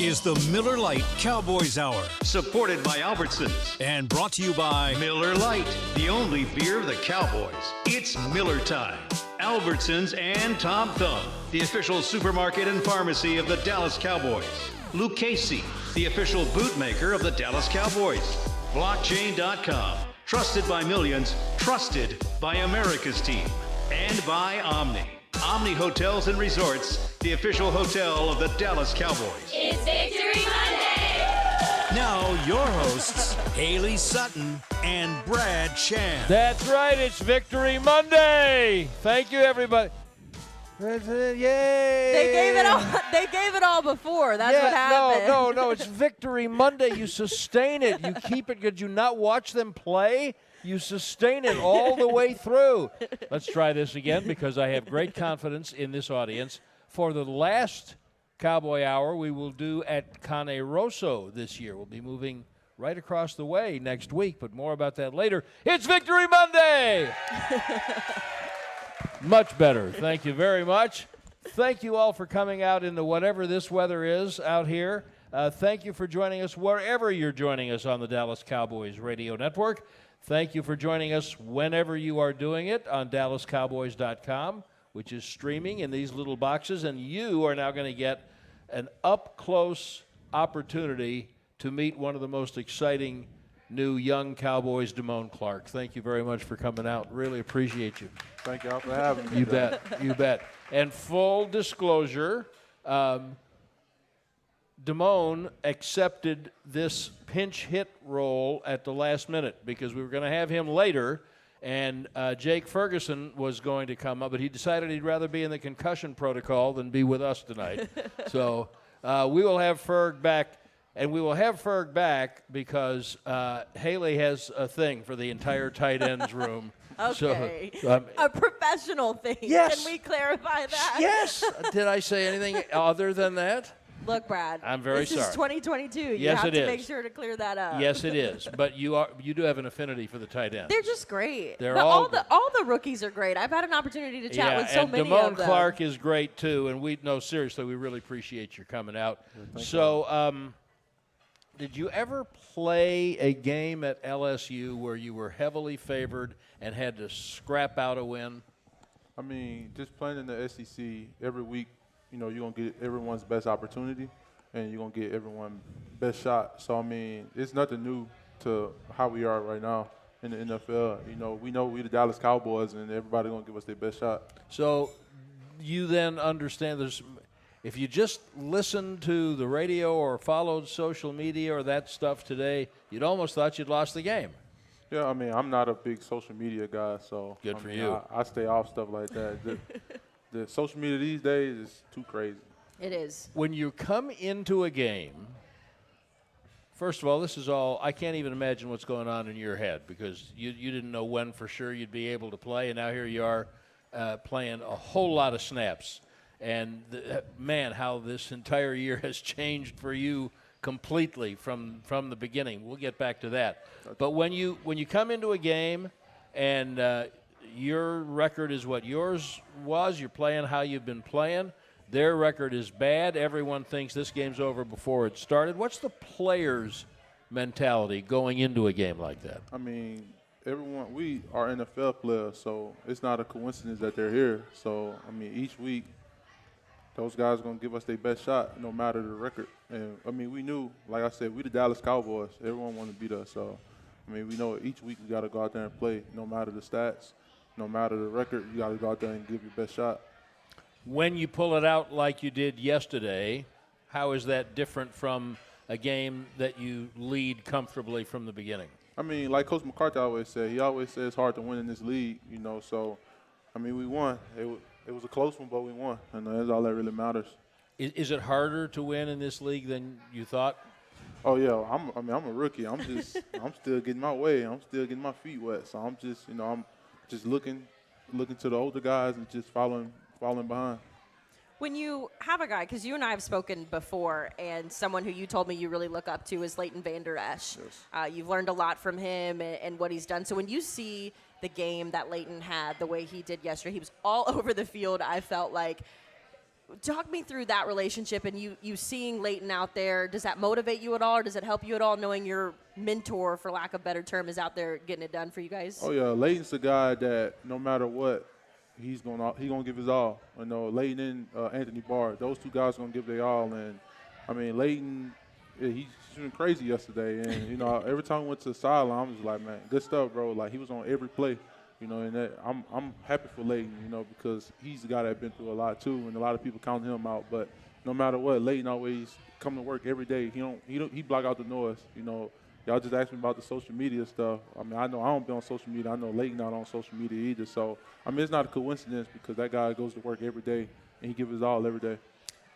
Is the Miller Lite Cowboys Hour. Supported by Albertsons. And brought to you by Miller Lite, the only beer of the Cowboys. It's Miller time. Albertsons and Tom Thumb, the official supermarket and pharmacy of the Dallas Cowboys. Lucchese, the official bootmaker of the Dallas Cowboys. Blockchain.com, trusted by millions, trusted by America's team. And by Omni. Omni Hotels and Resorts, the official hotel of the Dallas Cowboys. It's Victory Monday! Now, your hosts, Haley Sutton and Brad Chan. That's right, it's Victory Monday! Thank you, everybody. Yay! They gave it all before. That's what happened. No, it's Victory Monday. You sustain it. You keep it. Did you not watch them play? You sustain it all the way through. Let's try this again because I have great confidence in this audience. For the last Cowboy Hour, we will do at Cane Rosso this year. We'll be moving right across the way next week, but more about that later. It's Victory Monday! Much better. Thank you very much. Thank you all for coming out into whatever this weather is out here. Thank you for joining us wherever you're joining us on the Dallas Cowboys Radio Network. Thank you for joining us whenever you are doing it on DallasCowboys.com, which is streaming in these little boxes, and you are now going to get an up-close opportunity to meet one of the most exciting new young Cowboys, Damone Clarke. Thank you very much for coming out. Really appreciate you. Thank y'all for having me. You bet. You bet. And full disclosure, Damone accepted this pinch hit role at the last minute because we were going to have him later, and Jake Ferguson was going to come up, but he decided he'd rather be in the concussion protocol than be with us tonight. So we will have Ferg back, and we will have Ferg back because Haley has a thing for the entire tight ends room. Okay. So, a professional thing. Yes. Can we clarify that? Yes. Did I say anything other than that? Look, Brad. I'm very this sorry. is 2022. You Yes, have it to is. make sure to clear that up. Yes, it is. But you do have an affinity for the tight ends. They're just great. They're but all all the rookies are great. I've had an opportunity to chat with so many Damone of them. Clarke is great too, and seriously, we really appreciate your coming out. So, did you ever play a game at LSU where you were heavily favored and had to scrap out a win? I mean, just playing in the SEC every week, you're going to get everyone's best opportunity, and you're going to get everyone's best shot. So, I mean, it's nothing new to how we are right now in the NFL. We know we the Dallas Cowboys, and everybody going to give us their best shot. So you then understand if you just listened to the radio or followed social media or that stuff today, you'd almost thought you'd lost the game. Yeah, I mean, I'm not a big social media guy, so Good for you. I stay off stuff like that. The social media these days is too crazy. It is. When you come into a game, first of all, this is all, I can't even imagine what's going on in your head because you didn't know when for sure you'd be able to play, and now here you are playing a whole lot of snaps. And, man, how this entire year has changed for you completely from the beginning. We'll get back to that. But when you come into a game and your record is what yours was, you're playing how you've been playing, their record is bad, everyone thinks this game's over before it started. What's the players' mentality going into a game like that? I mean, we are NFL players, so it's not a coincidence that they're here. So, I mean, each week, those guys are going to give us their best shot no matter the record. And, I mean, we knew, like I said, we the Dallas Cowboys. Everyone wanted to beat us. So, I mean, we know each week we got to go out there and play. No matter the stats, no matter the record, you got to go out there and give your best shot. When you pull it out like you did yesterday, how is that different from a game that you lead comfortably from the beginning? I mean, like Coach McCarthy always said, he always says it's hard to win in this league, So, I mean, we won. It was a close one, but we won, and that's all that really matters. Is it harder to win in this league than you thought? Oh yeah, I'm a rookie. I'm still getting my way. I'm still getting my feet wet. So I'm just, I'm just looking to the older guys and just following behind. When you have a guy, because you and I have spoken before, and someone who you told me you really look up to is Leighton vander Esch. Yes. You've learned a lot from him and what he's done. So when you see the game that Leighton had, the way he did yesterday, he was all over the field, I felt like. talk me through that relationship and you seeing Leighton out there. Does that motivate you at all, or does it help you at all knowing your mentor, for lack of a better term, is out there getting it done for you guys? Oh yeah, Leighton's the guy that no matter what, he gonna give his all. You know, Leighton and Anthony Barr, those two guys gonna give their all. And I mean, Leighton, he's shooting crazy yesterday. And you know, every time we went to the sideline, I'm just like, man, good stuff, bro. Like he was on every play. You know, and I'm happy for Leighton, you know, because he's the guy that's been through a lot too, and a lot of people count him out. But no matter what, Leighton always come to work every day. He block out the noise. You know, y'all just asked me about the social media stuff. I mean, I know I don't be on social media. I know Leighton not on social media either. So I mean, it's not a coincidence because that guy goes to work every day and he gives his all every day.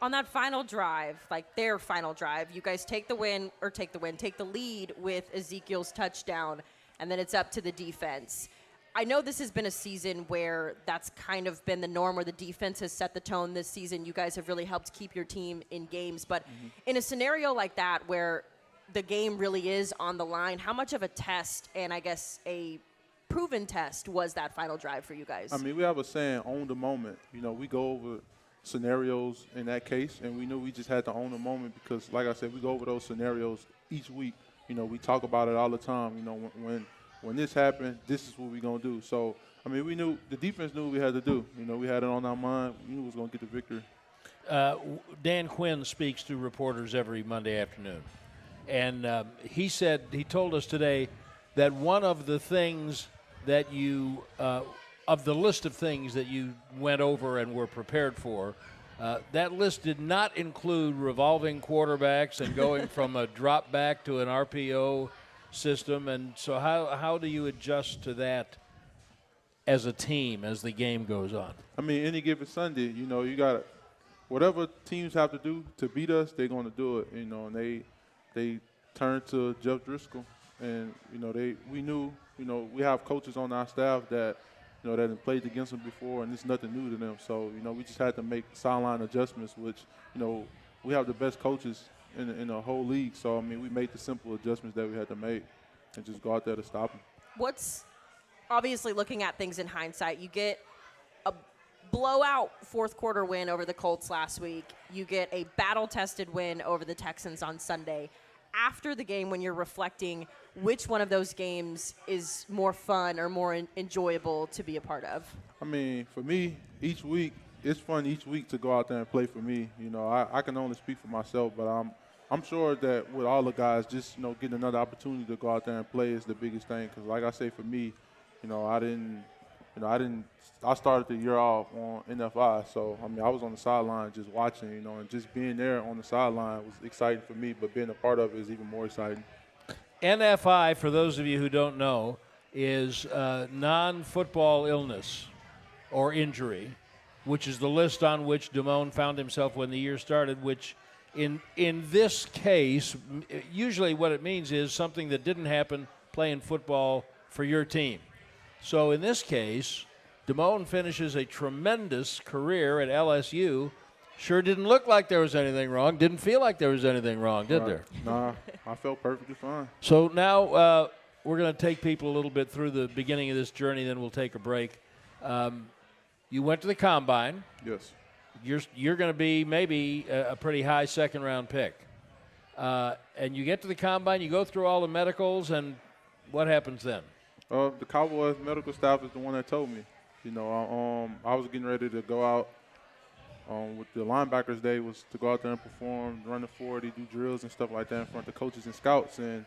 On that final drive, like their final drive, you guys take the lead with Ezekiel's touchdown, and then it's up to the defense. I know this has been a season where that's kind of been the norm, where the defense has set the tone this season. You guys have really helped keep your team in games. But in a scenario like that where the game really is on the line, how much of a test, and I guess a proven test, was that final drive for you guys? I mean, we have a saying, own the moment. You know, we go over scenarios in that case, and we knew we just had to own the moment because, like I said, we go over those scenarios each week. You know, we talk about it all the time. You know, when this happened, this is what we're going to do. So, I mean, we knew the defense knew what we had to do. You know, we had it on our mind. We knew we was going to get the victory. Dan Quinn speaks to reporters every Monday afternoon. And he told us today that one of the things that you, of the list of things that you went over and were prepared for, that list did not include revolving quarterbacks and going from a drop back to an RPO system. And so how do you adjust to that as a team as the game goes on? I mean, any given Sunday, you know, you got whatever teams have to do to beat us, they're going to do it. You know, and they turned to Jeff Driscoll, and you know we knew, you know, we have coaches on our staff that, you know, that have played against them before, and it's nothing new to them. So you know, we just had to make sideline adjustments, which, you know, we have the best coaches in the whole league. So I mean, we made the simple adjustments that we had to make, and just go out there to stop them. What's obviously, looking at things in hindsight, you get a blowout fourth quarter win over the Colts last week. You get a battle-tested win over the Texans on Sunday. After the game, when you're reflecting, which one of those games is more fun or more enjoyable to be a part of? I mean, for me, each week, it's fun each week to go out there and play for me. You know, I can only speak for myself, but I'm sure that with all the guys, just, you know, getting another opportunity to go out there and play is the biggest thing. Because like I say, for me, you know, I started the year off on NFI, so I mean, I was on the sideline just watching, you know, and just being there on the sideline was exciting for me, but being a part of it is even more exciting. NFI, for those of you who don't know, is non-football illness or injury, which is the list on which Damone found himself when the year started, which in this case, usually what it means is something that didn't happen playing football for your team. So in this case, Damone finishes a tremendous career at LSU. Sure didn't look like there was anything wrong. Didn't feel like there was anything wrong, did there? Nah, I felt perfectly fine. So now we're going to take people a little bit through the beginning of this journey, then we'll take a break. You went to the Combine. Yes. You're going to be maybe a pretty high second-round pick. And you get to the Combine, you go through all the medicals, and what happens then? The Cowboys medical staff is the one that told me. You know, I was getting ready to go out with the linebackers day was to go out there and perform, run the 40, do drills and stuff like that in front of the coaches and scouts. And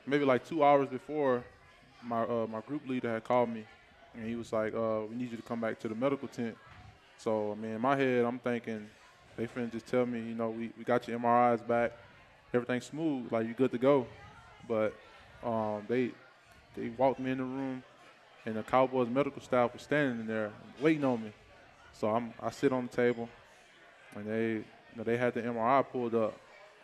maybe like 2 hours before, my group leader had called me, and he was like, we need you to come back to the medical tent. So, I mean, in my head, I'm thinking they finna just tell me, you know, we got your MRIs back, everything's smooth, like, you're good to go. But they walked me in the room, and the Cowboys medical staff was standing in there waiting on me. So I sit on the table, and they had the MRI pulled up.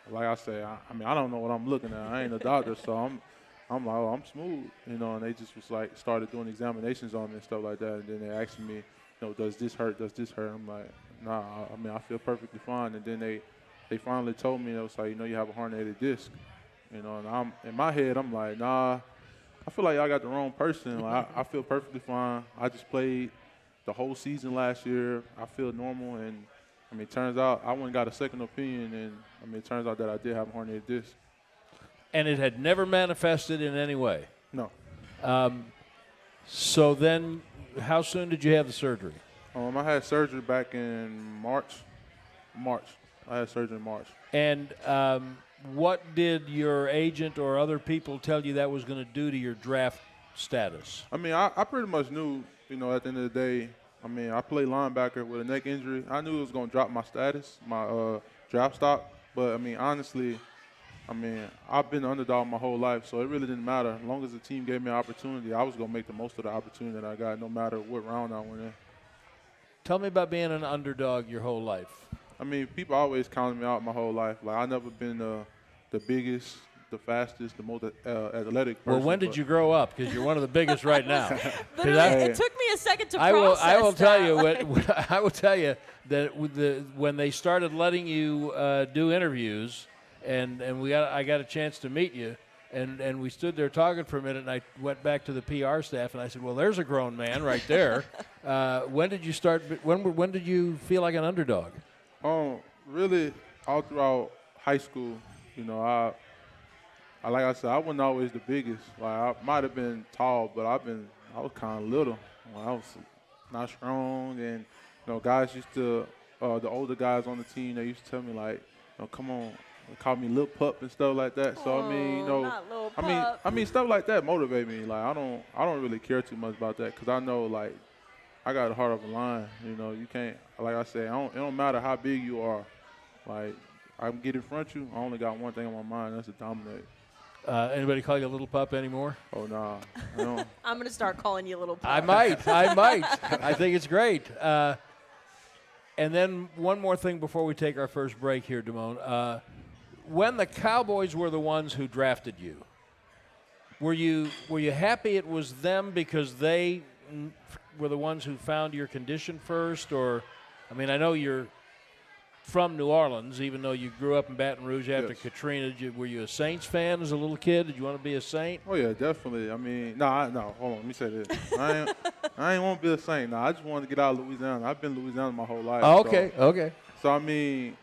Like I say, I mean, I don't know what I'm looking at. I ain't a doctor, so I'm like, oh, I'm smooth, you know. And they just was like started doing examinations on me and stuff like that. And then they asked me, you know, does this hurt? Does this hurt? I'm like, nah. I mean, I feel perfectly fine. And then they finally told me, it was like, you know, you have a herniated disc, you know. And I'm in my head, I'm like, nah. I feel like y'all got the wrong person. Like, I feel perfectly fine. I just played the whole season last year. I feel normal, and I mean, it turns out I went and got a second opinion, and I mean, it turns out that I did have a herniated disc. And it had never manifested in any way. No. So then, how soon did you have the surgery? I had surgery back in March. I had surgery in March. And what did your agent or other people tell you that was going to do to your draft status? I mean, I pretty much knew, you know, at the end of the day, I mean, I played linebacker with a neck injury. I knew it was going to drop my status, my draft stock. But, I mean, honestly, I mean, I've been the underdog my whole life, so it really didn't matter. As long as the team gave me an opportunity, I was going to make the most of the opportunity that I got, no matter what round I went in. Tell me about being an underdog your whole life. I mean, people always counted me out my whole life. Like, I never been the biggest, the fastest, the most athletic person. Well, when did you grow up? Because you're one of the biggest right now. Literally, it took me a second to process I will tell that. you I will tell you that when they started letting you do interviews, and I got a chance to meet you, and we stood there talking for a minute, and I went back to the PR staff and I said, "Well, there's a grown man right there." When did you start? When did you feel like an underdog? Really, all throughout high school, you know, I like I said, I wasn't always the biggest. Like, I might have been tall, but I was kind of little. I was not strong, and you know, guys used to, the older guys on the team, they used to tell me like, you know, come on, they call me Lil Pup and stuff like that. So I mean, you know, not Lil Pup. I mean stuff like that motivate me. Like, I don't really care too much about that, because I know, like, I got a heart of a lion. You know, you can't, like I said, it don't matter how big you are. Like, I can get in front of you. I only got one thing on my mind, that's to dominate. Anybody call you a little pup anymore? Oh, nah. I don't. I'm going to start calling you little pup. I might. I think it's great. And then one more thing before we take our first break here, Damone. When the Cowboys were the ones who drafted you, were you happy it was them because they were the ones who found your condition first? Or, I mean, I know you're from New Orleans, even though you grew up in Baton Rouge after Yes. Katrina. Were you a Saints fan as a little kid? Did you want to be a Saint? Oh, yeah, definitely. I mean, no, hold on. Let me say this. I ain't want to be a Saint. No, I just wanted to get out of Louisiana. I've been in Louisiana my whole life. Oh, okay. So, I mean,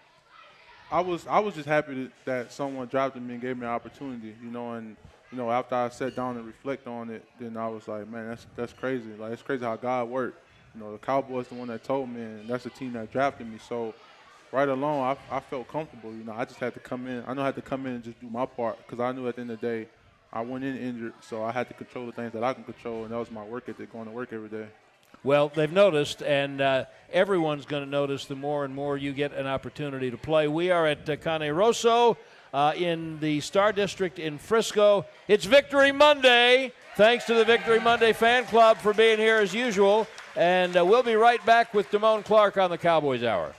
I was just happy that someone drafted me and gave me an opportunity, you know, and, you know, after I sat down and reflect on it, then I was like, man, that's crazy. Like, it's crazy how God worked. You know, the Cowboys the one that told me, and that's the team that drafted me. So, right along, I felt comfortable. You know, I just had to come in. I know I had to come in and just do my part, because I knew at the end of the day I went in injured, so I had to control the things that I can control, and that was my work ethic, going to work every day. Well, they've noticed, and everyone's going to notice the more and more you get an opportunity to play. We are at Cane Rosso in the Star District in Frisco. It's Victory Monday. Thanks to the Victory Monday fan club for being here as usual. And we'll be right back with Damone Clarke on the Cowboys Hour.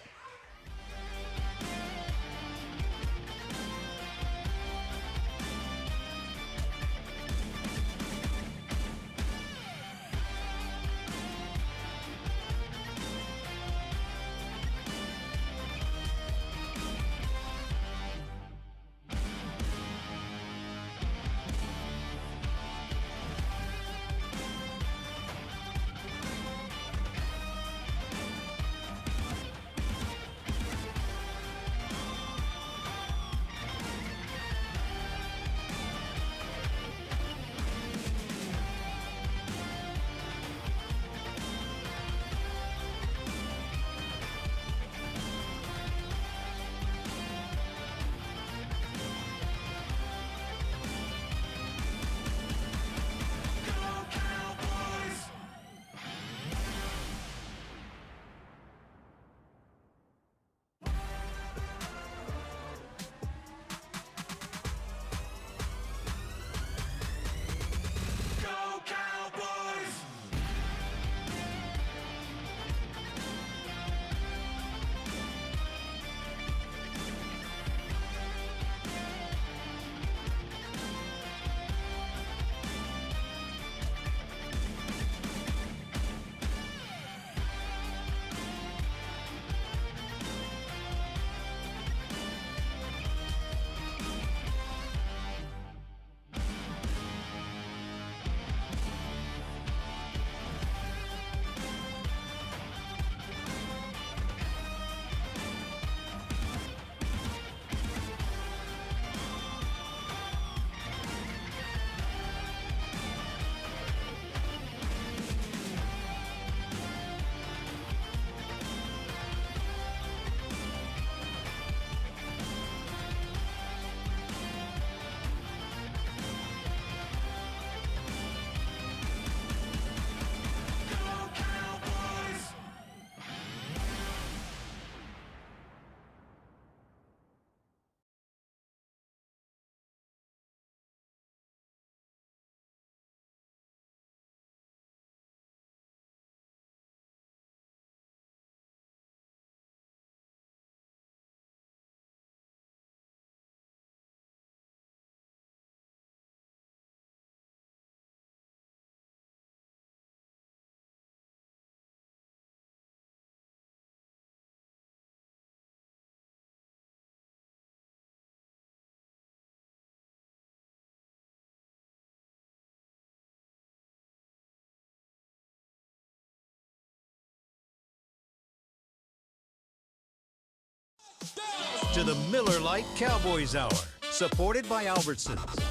to the Miller Lite Cowboys Hour, supported by Albertsons.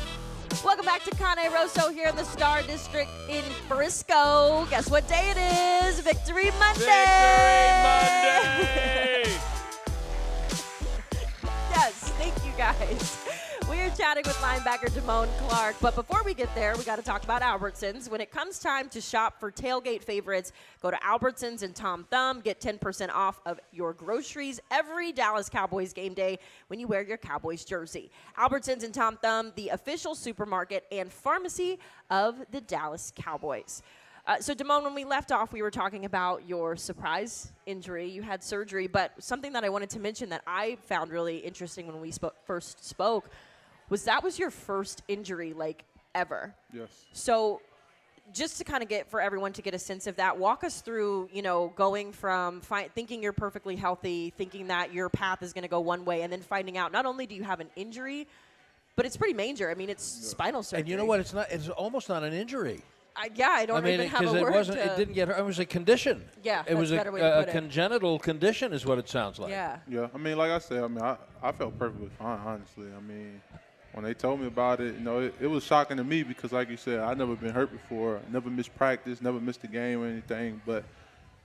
Welcome back to Cane Rosso here in the Star District in Frisco. Guess what day it is? Victory Monday! Victory Monday! Yes, thank you guys. We are chatting with linebacker Damone Clarke, but before we get there, we got to talk about Albertsons. When it comes time to shop for tailgate favorites, go to Albertsons and Tom Thumb. Get 10% off of your groceries every Dallas Cowboys game day when you wear your Cowboys jersey. Albertsons and Tom Thumb, the official supermarket and pharmacy of the Dallas Cowboys. So, Damone, when we left off, we were talking about your surprise injury. You had surgery, but something that I wanted to mention that I found really interesting when we first spoke was that was your first injury, like, ever. Yes. So just to kind of for everyone to get a sense of that, walk us through, going from thinking you're perfectly healthy, thinking that your path is going to go one way, and then finding out not only do you have an injury, but it's pretty major. I mean, it's spinal surgery. And you know what? It's almost not an injury. I don't even have a word it didn't get her. It was a condition. Yeah, it was that's a better way to put it. Congenital condition is what it sounds like. Yeah. Yeah, I mean, like I said, I felt perfectly fine, honestly. I mean, when they told me about it, it was shocking to me because, like you said, I'd never been hurt before, never missed practice, never missed a game or anything. But,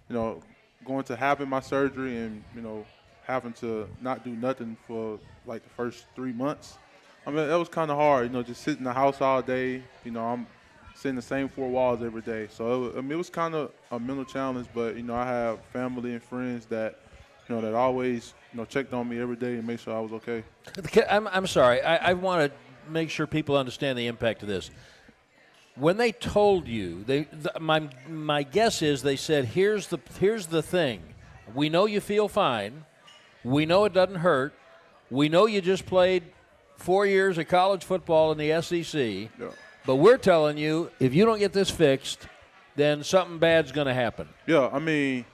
going to having my surgery and, having to not do nothing for, like, the first 3 months, I mean, that was kind of hard, just sitting in the house all day. I'm sitting the same four walls every day. So, it was kind of a mental challenge, but, I have family and friends that, that always, checked on me every day and make sure I was okay. I'm sorry. I want to make sure people understand the impact of this. When they told you, my guess is they said, here's the thing. We know you feel fine. We know it doesn't hurt. We know you just played 4 years of college football in the SEC. Yeah. But we're telling you, if you don't get this fixed, then something bad's going to happen. Yeah, I mean,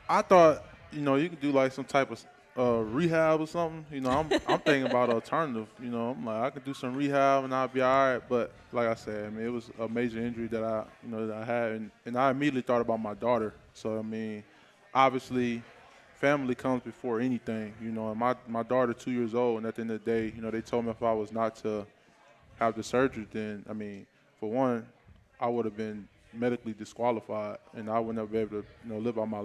I thought, you could do like some type of rehab or something. I'm thinking about alternative. I'm like, I could do some rehab and I'll be all right. But like I said, I mean, it was a major injury that I had, and I immediately thought about my daughter. So I mean, obviously, family comes before anything. And my daughter 2 years old, and at the end of the day, they told me if I was not to have the surgery, then I mean, for one, I would have been medically disqualified, and I would never be able to live out my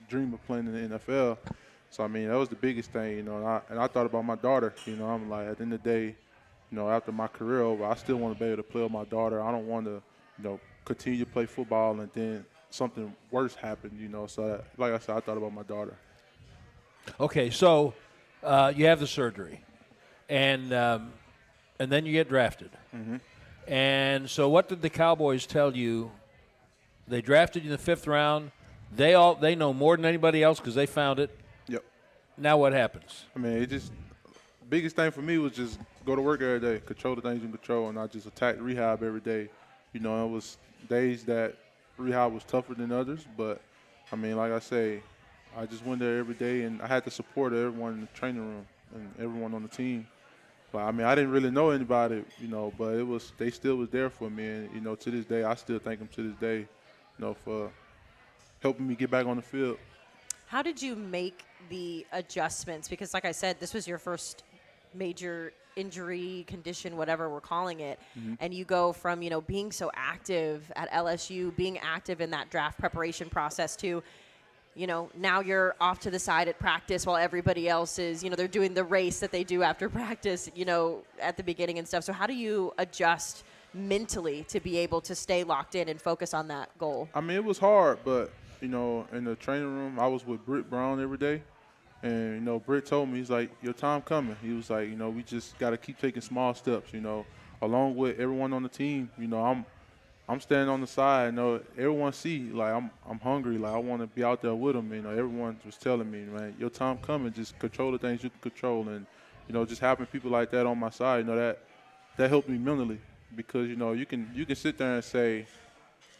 dream of playing in the NFL. So I mean, that was the biggest thing, and I thought about my daughter. I'm like, at the end of the day, after my career over, I still want to be able to play with my daughter. I don't want to continue to play football and then something worse happened. So like I said, I thought about my daughter. Okay, so you have the surgery, and then you get drafted. Mm-hmm. And so what did the Cowboys tell you? They drafted you in the 5th round. They know more than anybody else because they found it. Yep. Now what happens? I mean, biggest thing for me was just go to work every day, control the things you can control, and I just attacked rehab every day. It was days that rehab was tougher than others, but, I mean, like I say, I just went there every day, and I had the support of everyone in the training room and everyone on the team. But, I mean, I didn't really know anybody, but they still was there for me. And, to this day, I still thank them to this day, for helping me get back on the field. How did you make the adjustments? Because like I said, this was your first major injury, condition, whatever we're calling it. Mm-hmm. And you go from, being so active at LSU, being active in that draft preparation process to, now you're off to the side at practice while everybody else is, they're doing the race that they do after practice, at the beginning and stuff. So how do you adjust mentally to be able to stay locked in and focus on that goal? I mean, it was hard, but, in the training room, I was with Britt Brown every day. And, Britt told me, he's like, your time coming. He was like, we just got to keep taking small steps, along with everyone on the team. I'm standing on the side. Everyone see, like, I'm hungry. Like, I want to be out there with them. Everyone was telling me, man, your time coming. Just control the things you can control. And, just having people like that on my side, that helped me mentally. Because, you can sit there and say,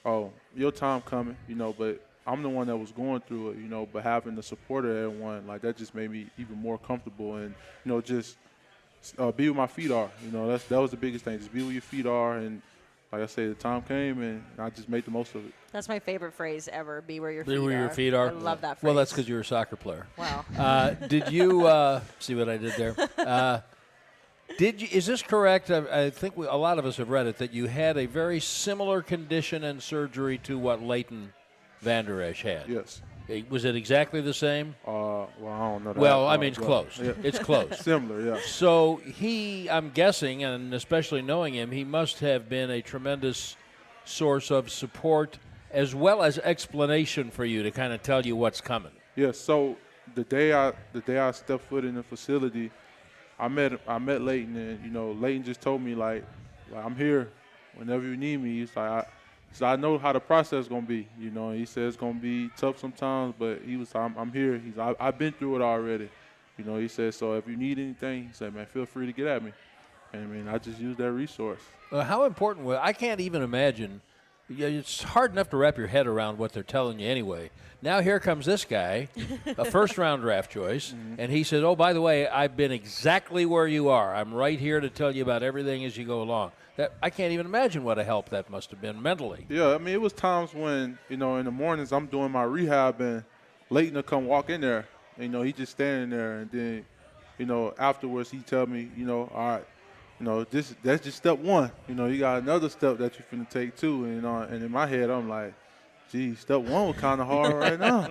oh, your time coming, but I'm the one that was going through it, but having the support of everyone, like, that just made me even more comfortable and, just be where my feet are. That was the biggest thing, just be where your feet are and like I say, the time came, and I just made the most of it. That's my favorite phrase ever. Be where your feet Be are. where your feet are. I love that phrase. Well, that's because you're a soccer player. Wow. Did you see what I did there? Is this correct? I think a lot of us have read it, that you had a very similar condition and surgery to what Leighton vander Esch had. Yes. Was it exactly the same? Well, I don't know that. Well, I mean, it's close. Yeah. It's close. Similar, yeah. So I'm guessing, and especially knowing him, he must have been a tremendous source of support as well as explanation for you to kind of tell you what's coming. Yeah. So the day I stepped foot in the facility, I met Leighton, and Leighton just told me like I'm here whenever you need me. He's like, I know how the process is gonna be. He said it's gonna be tough sometimes, but he was I'm here. I've been through it already. He said, so if you need anything, he said, man, feel free to get at me. And I mean, I just used that resource. How important was I can't even imagine. It's hard enough to wrap your head around what they're telling you anyway. Now here comes this guy, a first-round draft choice, and he said, oh, by the way, I've been exactly where you are. I'm right here to tell you about everything as you go along. I can't even imagine what a help that must have been mentally. Yeah, I mean, it was times when, in the mornings I'm doing my rehab and Leighton will come walk in there. And, he just standing there. And then, afterwards he tell me, all right, that's just step one. You got another step that you're finna take too. And in my head I'm like, gee, step one was kind of hard right now,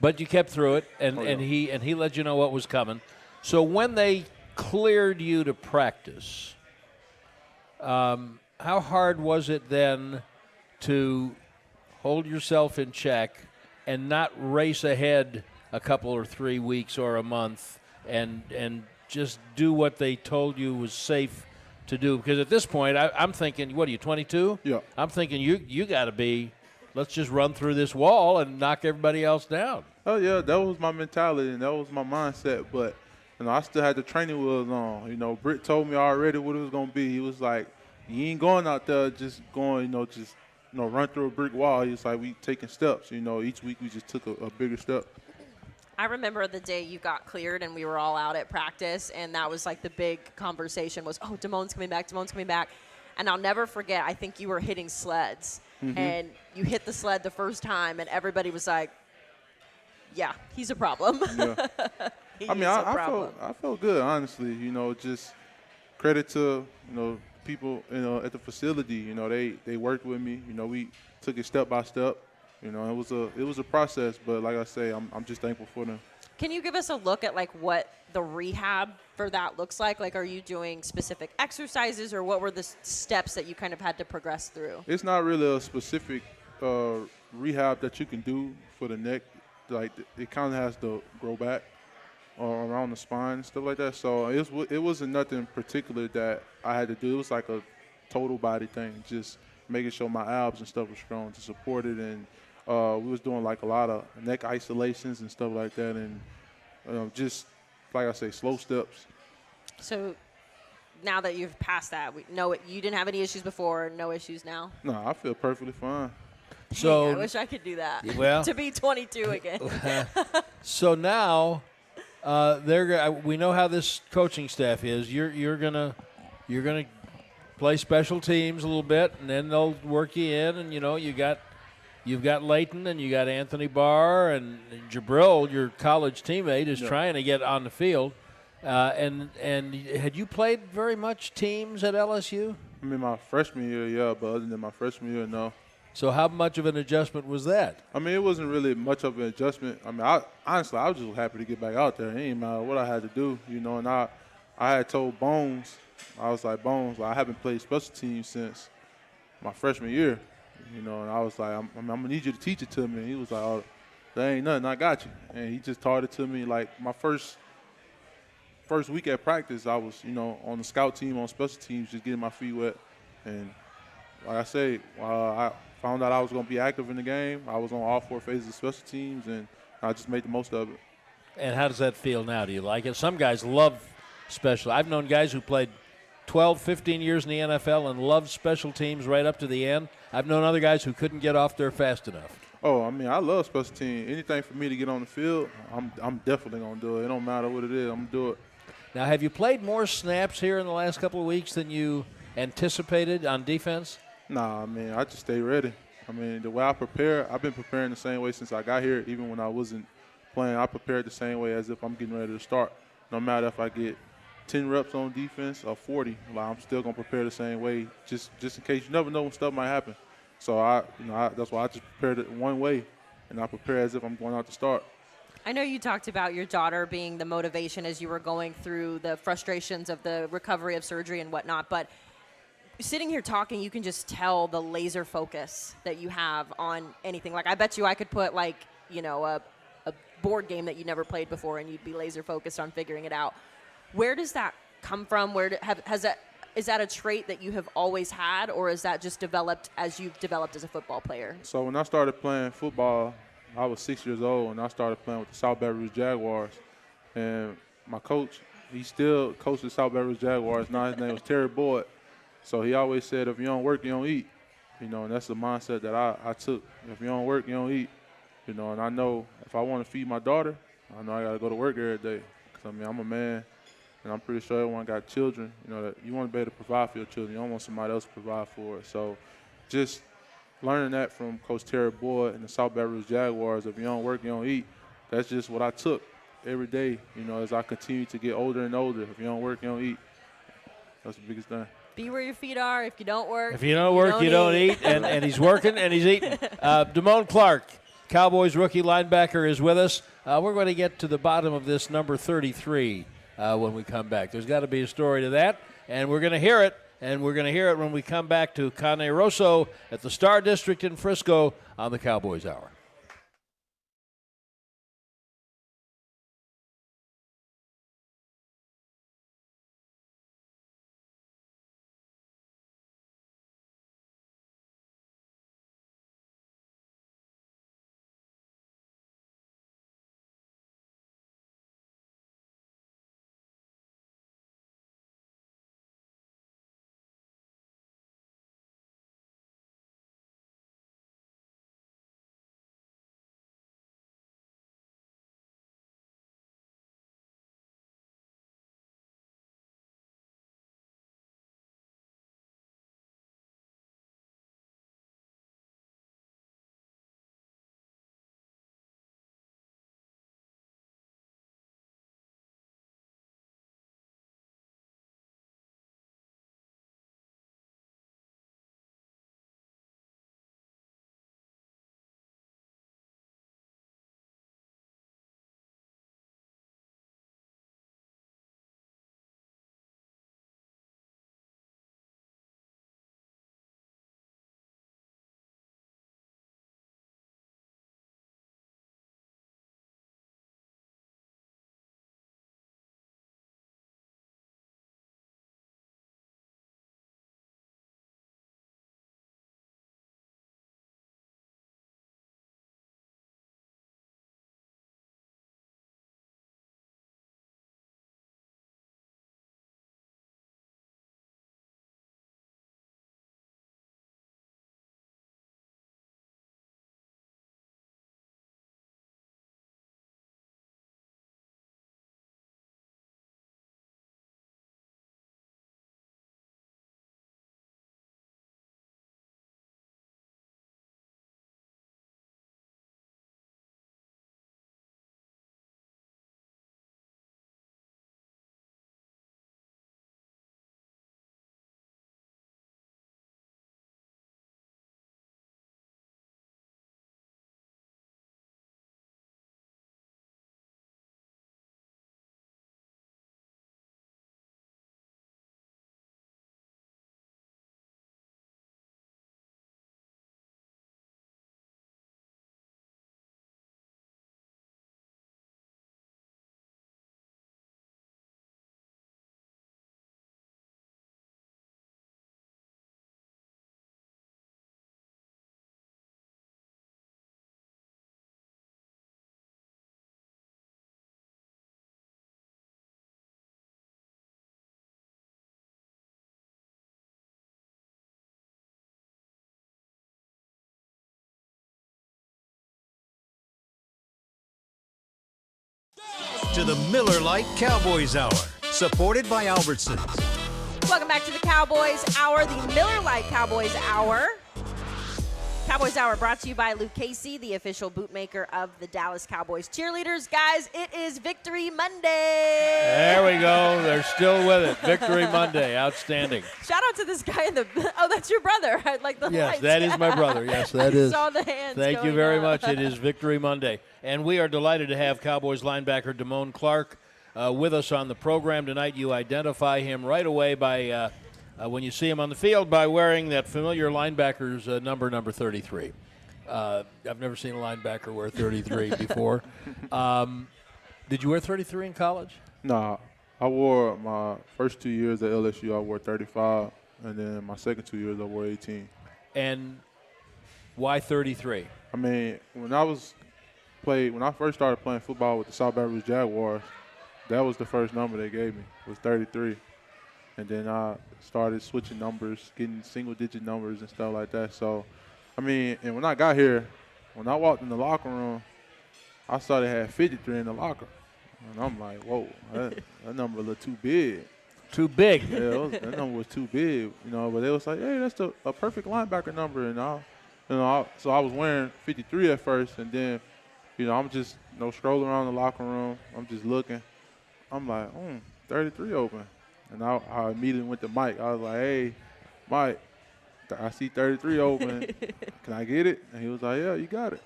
But you kept through it, and he let you know what was coming. So when they cleared you to practice, how hard was it then to hold yourself in check and not race ahead a couple or 3 weeks or a month and just do what they told you was safe to do? Because at this point, I'm thinking, what are you, 22? Yeah. I'm thinking you got to be, let's just run through this wall and knock everybody else down. Oh, yeah, that was my mentality and that was my mindset. But, I still had the training wheels on. Britt told me already what it was going to be. He was like, you ain't going out there just going, run through a brick wall. He was like, we taking steps. Each week we just took a bigger step. I remember the day you got cleared and we were all out at practice, and that was like the big conversation was, oh, Damone's coming back. And I'll never forget, I think you were hitting sleds. And you hit the sled the first time, and everybody was like, yeah, he's a problem. Yeah. I felt good, honestly. Just credit to, people, at the facility. They worked with me. We took it step by step. It was a process, but like I say, I'm just thankful for them. Can you give us a look at like what the rehab for that looks like? Like, are you doing specific exercises, or what were the steps that you kind of had to progress through? It's not really a specific rehab that you can do for the neck. Like, it kind of has to grow back around the spine and stuff like that. So it wasn't nothing particular that I had to do. It was like a total body thing, just making sure my abs and stuff were strong to support it. And we was doing like a lot of neck isolations and stuff like that, and just like I say, slow steps. So now that you've passed that, we know you didn't have any issues before, no issues now. No, I feel perfectly fine. So Dang, I wish I could do that. Well, to be 22 again. So now we know how this coaching staff is. You're gonna play special teams a little bit, and then they'll work you in, and you've got Leighton and you got Anthony Barr and Jabril, your college teammate, is trying to get on the field. And had you played very much teams at LSU? I mean, my freshman year, yeah, but other than my freshman year, no. So how much of an adjustment was that? I mean, it wasn't really much of an adjustment. I mean, honestly, I was just happy to get back out there. It didn't matter what I had to do, and I had told Bones, I was like, Bones, I haven't played special teams since my freshman year, and I was like, I'm going to need you to teach it to me. And he was like, oh, that ain't nothing, I got you. And he just taught it to me. Like, my first week at practice, I was, on the scout team, on special teams, just getting my feet wet. And like I say, I found out I was going to be active in the game. I was on all 4 phases of special teams, and I just made the most of it. And how does that feel now? Do you like it? Some guys love special. I've known guys who played 12, 15 years in the NFL and loved special teams right up to the end. I've known other guys who couldn't get off there fast enough. Oh, I mean, I love special teams. Anything for me to get on the field, I'm definitely going to do it. It don't matter what it is. I'm going to do it. Now, have you played more snaps here in the last couple of weeks than you anticipated on defense? Nah, I mean, I just stay ready. I mean, the way I prepare, I've been preparing the same way since I got here. Even when I wasn't playing, I prepared the same way as if I'm getting ready to start. No matter if I get 10 reps on defense or 40, like, I'm still going to prepare the same way just in case. You never know when stuff might happen. So, that's why I just prepared it one way, and I prepare as if I'm going out to start. I know you talked about your daughter being the motivation as you were going through the frustrations of the recovery of surgery and whatnot, but sitting here talking, you can just tell the laser focus that you have on anything. Like, I bet you I could put, like, you know, a board game that you never played before and you'd be laser focused on figuring it out. Where does that come from? Is that a trait that you have always had, or is that just developed as you've developed as a football player? So when I started playing football, I was 6 years old, and I started playing with the South Baton Rouge Jaguars. And my coach, he still coached the South Baton Rouge Jaguars. Now his name was Terry Boyd. So he always said, if you don't work, you don't eat. You know, and that's the mindset that I took. If you don't work, you don't eat. You know, and I know if I want to feed my daughter, I know I got to go to work every day. Because, I mean, I'm a man, and I'm pretty sure everyone got children. You know, that you want to be able to provide for your children. You don't want somebody else to provide for it. So just learning that from Coach Terry Boyd and the South Baton Rouge Jaguars, if you don't work, you don't eat, that's just what I took every day, you know, as I continue to get older and older. If you don't work, you don't eat. That's the biggest thing. Be where your feet are. If you don't work, If you don't work, you don't eat. And he's working and he's eating. Damone Clarke, Cowboys rookie linebacker, is with us. We're going to get to the bottom of this number 33 when we come back. There's got to be a story to that, and we're going to hear it. And we're going to hear it when we come back to Cane Rosso at the Star District in Frisco on the Cowboys Hour. To the Miller Lite Cowboys Hour, supported by Albertsons. Welcome back to the Cowboys Hour, the Miller Lite Cowboys Hour. Cowboys Hour brought to you by Luke Casey, the official bootmaker of the Dallas Cowboys cheerleaders. Guys, it is Victory Monday. There we go. They're still with it. Victory Monday. Outstanding. Shout out to this guy in the. Oh, that's your brother. I like the Yes, lights. that is my brother. Yes, that I is. saw the hands. Thank you going very up. much. It is Victory Monday. And we are delighted to have Cowboys linebacker Damone Clarke with us on the program tonight. You identify him right away by when you see him on the field by wearing that familiar linebacker's number 33. I've never seen a linebacker wear 33 before. Did you wear 33 in college? Nah, I wore my first 2 years at LSU, I wore 35, and then my second 2 years I wore 18. And why 33? I mean, when I first started playing football with the South Baton Rouge Jaguars, that was the first number they gave me, was 33. And then I started switching numbers, getting single-digit numbers and stuff like that. So, I mean, and when I got here, when I walked in the locker room, I saw they had 53 in the locker. And I'm like, whoa, that number looked too big. Too big. Yeah, that number was too big, But they was like, hey, that's a perfect linebacker number. And so I was wearing 53 at first, and then, I'm just, scrolling around the locker room. I'm just looking. I'm like, 33 open. And I immediately went to Mike. I was like, hey, Mike, I see 33 open. Can I get it? And he was like, yeah, you got it.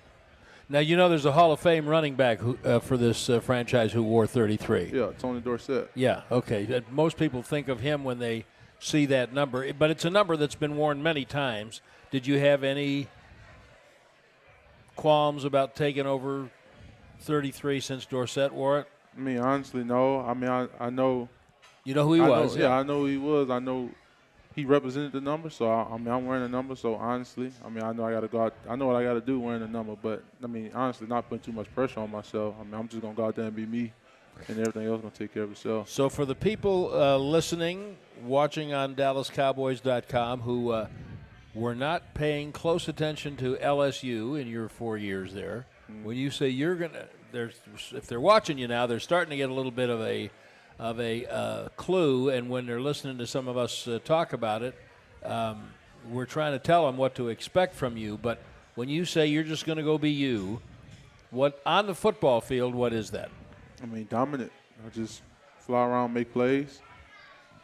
Now, there's a Hall of Fame running back for this franchise who wore 33. Yeah, Tony Dorsett. Yeah, okay. Most people think of him when they see that number, but it's a number that's been worn many times. Did you have any qualms about taking over 33 since Dorsett wore it? I mean, honestly, no. I mean, I know. You know who he was? Yeah, I know who he was. I know he represented the number, so I'm wearing the number. So honestly, I know I got to go out. I know what I got to do wearing the number, but I mean, honestly, not putting too much pressure on myself. I mean, I'm just gonna go out there and be me, and everything else gonna take care of itself. So for the people listening, watching on DallasCowboys.com who were not paying close attention to LSU in your 4 years there, when you say you're gonna, if they're watching you now, they're starting to get a little bit of a clue, and when they're listening to some of us talk about it, we're trying to tell them what to expect from you. But when you say you're just going to go be you, what on the football field, what is that? I mean, dominant. I just fly around, make plays,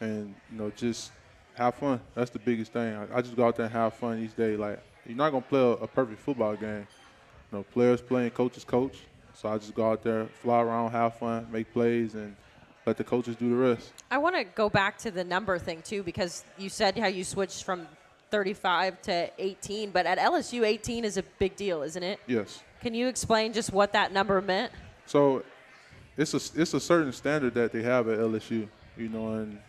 and just have fun. That's the biggest thing. I just go out there and have fun each day. Like, you're not gonna play a perfect football game. Players playing, coaches coach. So I just go out there, fly around, have fun, make plays, and let the coaches do the rest. I want to go back to the number thing, too, because you said how you switched from 35 to 18, but at LSU, 18 is a big deal, isn't it? Yes. Can you explain just what that number meant? So it's a certain standard that they have at LSU, and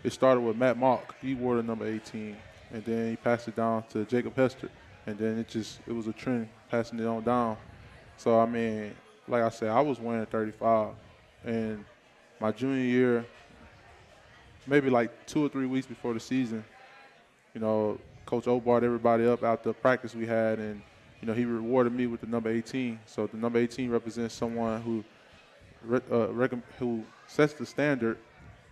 it started with Matt Mock. He wore the number 18, and then he passed it down to Jacob Hester, and then it was a trend passing it on down. So, I mean, like I said, I was wearing 35, and my junior year, maybe like 2 or 3 weeks before the season, Coach O brought everybody up after practice we had, and, he rewarded me with the number 18. So the number 18 represents someone who sets the standard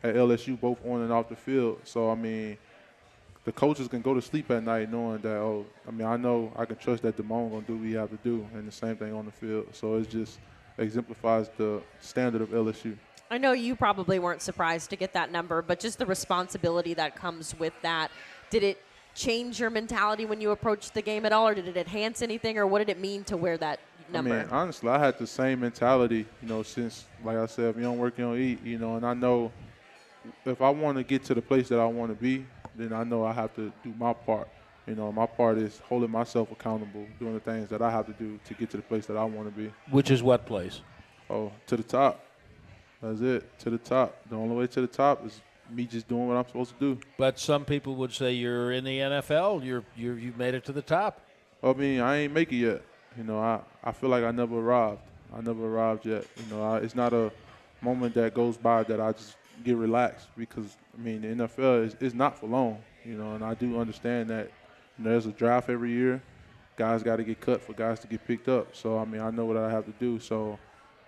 at LSU both on and off the field. So, I mean, the coaches can go to sleep at night knowing that, I know I can trust that Damone going to do what he have to do, and the same thing on the field. So it just exemplifies the standard of LSU. I know you probably weren't surprised to get that number, but just the responsibility that comes with that. Did it change your mentality when you approached the game at all, or did it enhance anything, or what did it mean to wear that number? I mean, honestly, I had the same mentality, since, like I said, if you don't work, you don't eat, and I know if I want to get to the place that I want to be, then I know I have to do my part. My part is holding myself accountable, doing the things that I have to do to get to the place that I want to be. Which is what place? Oh, to the top. That's it, to the top. The only way to the top is me just doing what I'm supposed to do. But some people would say you're in the NFL. You've made it to the top. I mean, I ain't make it yet. I feel like I never arrived. I never arrived yet. It's not a moment that goes by that I just get relaxed, because, the NFL is not for long, and I do understand that there's a draft every year. Guys got to get cut for guys to get picked up. So, I know what I have to do. So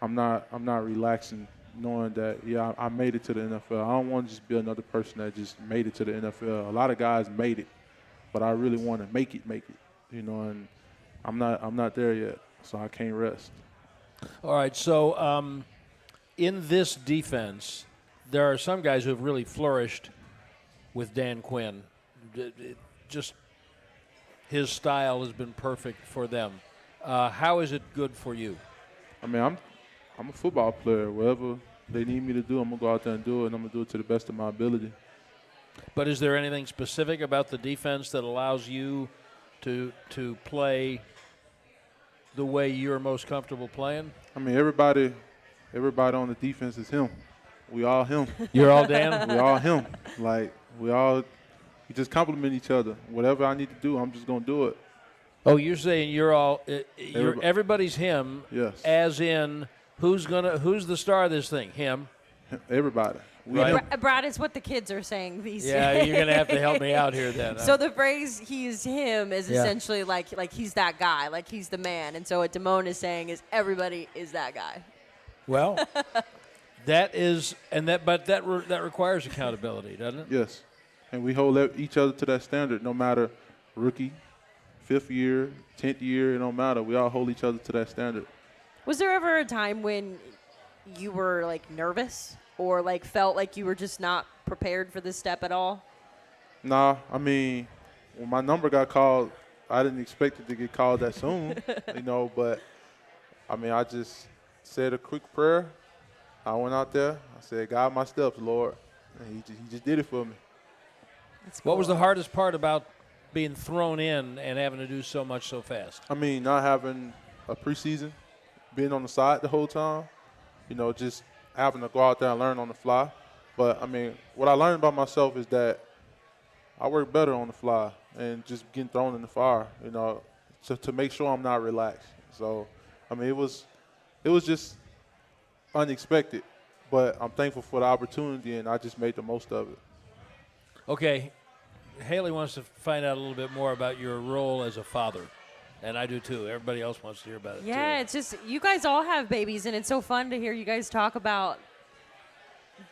I'm not relaxing, knowing that, yeah, I made it to the NFL. I don't want to just be another person that just made it to the NFL. A lot of guys made it, but I really want to make it, you know, and I'm not there yet, so I can't rest. All right, so in this defense, there are some guys who have really flourished with Dan Quinn. Just his style has been perfect for them. How is it good for you? I mean, I'm a football player. Whatever they need me to do, I'm going to go out there and do it, and I'm going to do it to the best of my ability. But is there anything specific about the defense that allows you to play the way you're most comfortable playing? I mean, everybody on the defense is him. We all him. You're all Dan? We all him. Like, we just compliment each other. Whatever I need to do, I'm just going to do it. Oh, you're saying everybody's him. Yes. As in, who's the star of this thing? Him. Everybody. Right. Brad, it's what the kids are saying these days. Yeah, you're gonna have to help me out here then. So the phrase "he's him" is essentially like he's that guy, like he's the man. And so what Damone is saying is everybody is that guy. Well, that requires accountability, doesn't it? Yes. And we hold each other to that standard, no matter rookie, 5th year, 10th year, it don't matter. We all hold each other to that standard. Was there ever a time when you were like nervous or like felt like you were just not prepared for this step at all? Nah, I mean, when my number got called, I didn't expect it to get called that soon, you know, but I mean, I just said a quick prayer. I went out there. I said, "God, my steps, Lord." And he just did it for me. That's cool. What was the hardest part about being thrown in and having to do so much so fast? I mean, not having a preseason, being on the side the whole time, you know, just having to go out there and learn on the fly. But, I mean, what I learned about myself is that I work better on the fly and just getting thrown in the fire, you know, to make sure I'm not relaxed. So, I mean, it was just unexpected, but I'm thankful for the opportunity, and I just made the most of it. Okay, Haley wants to find out a little bit more about your role as a father, and I do too. Everybody else wants to hear about it too. Yeah, it's just you guys all have babies, and it's so fun to hear you guys talk about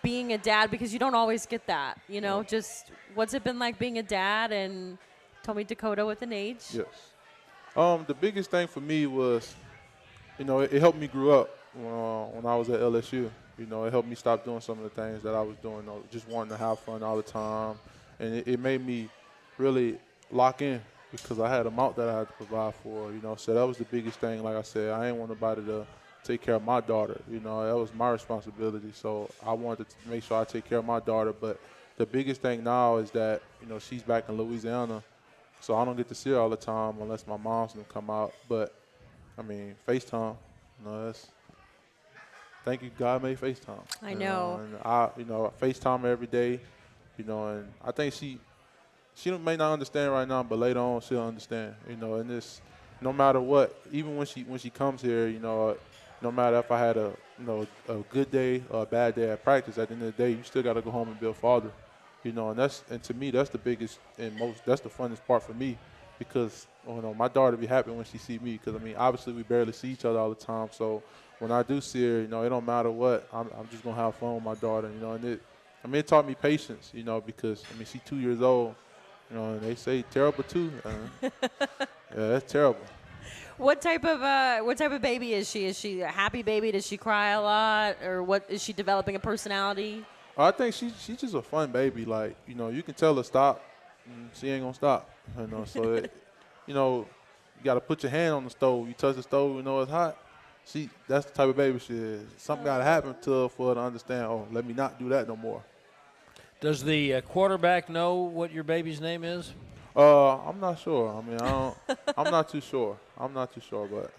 being a dad because you don't always get that. You know, just what's it been like being a dad? And told me Dakota with an age. Yes. The biggest thing for me was, you know, it helped me grow up when I was at LSU. You know, it helped me stop doing some of the things that I was doing, just wanting to have fun all the time. And it made me really lock in because I had a mouth that I had to provide for, you know. So that was the biggest thing. Like I said, I didn't want nobody to take care of my daughter. You know, that was my responsibility. So I wanted to make sure I take care of my daughter. But the biggest thing now is that, you know, she's back in Louisiana. So I don't get to see her all the time unless my mom's going to come out. But, I mean, FaceTime, you know, that's – thank you, God made FaceTime. I know. And I FaceTime her every day, you know, and I think she may not understand right now, but later on she'll understand, you know, and this, no matter what, even when she comes here, you know, no matter if I had a good day or a bad day at practice, at the end of the day, you still got to go home and be a father, you know, and to me, that's the biggest and that's the funnest part for me because, you know, my daughter be happy when she see me because, I mean, obviously we barely see each other all the time, so when I do see her, you know, it don't matter what, I'm just going to have fun with my daughter, you know, and it taught me patience, you know, because, I mean, she's 2 years old, you know, and they say terrible too. Yeah, that's terrible. What type of baby is she? Is she a happy baby? Does she cry a lot? Or what, is she developing a personality? I think she's just a fun baby. Like, you know, you can tell her stop, and she ain't going to stop, you know, so, you know, you got to put your hand on the stove. You touch the stove, you know it's hot. That's the type of baby she is. Something got to happen to her for her to understand, oh, let me not do that no more. Does the quarterback know what your baby's name is? I'm not sure. I mean, I'm not too sure. But